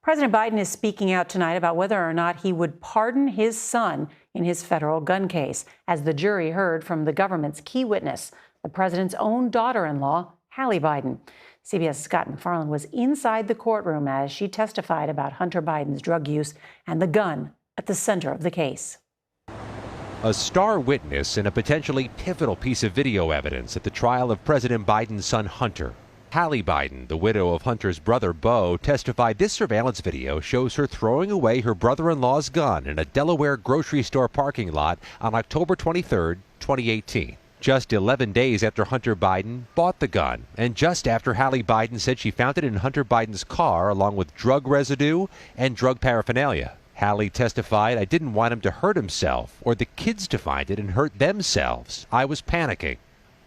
President Biden is speaking out tonight about whether or not he would pardon his son in his federal gun case, as the jury heard from the government's key witness, the president's own daughter-in-law, Hallie Biden. CBS' Scott MacFarlane was inside the courtroom as she testified about Hunter Biden's drug use and the gun at the center of the case. A star witness in a potentially pivotal piece of video evidence at the trial of President Biden's son Hunter. Hallie Biden, the widow of Hunter's brother Beau, testified this surveillance video shows her throwing away her brother-in-law's gun in a Delaware grocery store parking lot on October 23, 2018. Just 11 days after Hunter Biden bought the gun, and just after Hallie Biden said she found it in Hunter Biden's car along with drug residue and drug paraphernalia. Hallie testified, "I didn't want him to hurt himself or the kids to find it and hurt themselves. I was panicking."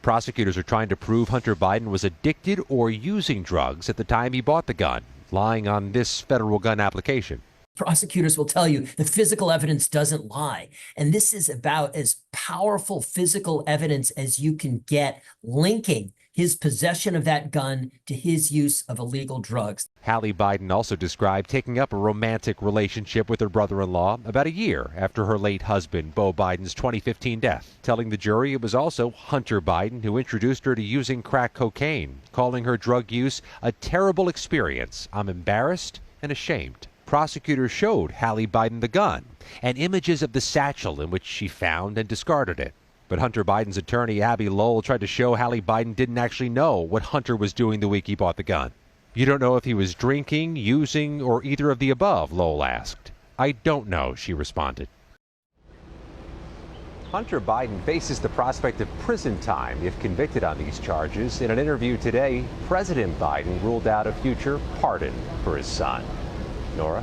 Prosecutors are trying to prove Hunter Biden was addicted or using drugs at the time he bought the gun, lying on this federal gun application. Prosecutors will tell you the physical evidence doesn't lie. And this is about as powerful physical evidence as you can get, linking his possession of that gun to his use of illegal drugs. Hallie Biden also described taking up a romantic relationship with her brother-in-law about a year after her late husband, Beau Biden's 2015 death, telling the jury it was also Hunter Biden who introduced her to using crack cocaine, calling her drug use a terrible experience. "I'm embarrassed and ashamed." Prosecutors showed Hallie Biden the gun and images of the satchel in which she found and discarded it. But Hunter Biden's attorney, Abby Lowell, tried to show Hallie Biden didn't actually know what Hunter was doing the week he bought the gun. "You don't know if he was drinking, using, or either of the above?" Lowell asked. "I don't know," she responded. Hunter Biden faces the prospect of prison time if convicted on these charges. In an interview today, President Biden ruled out a future pardon for his son. Norah?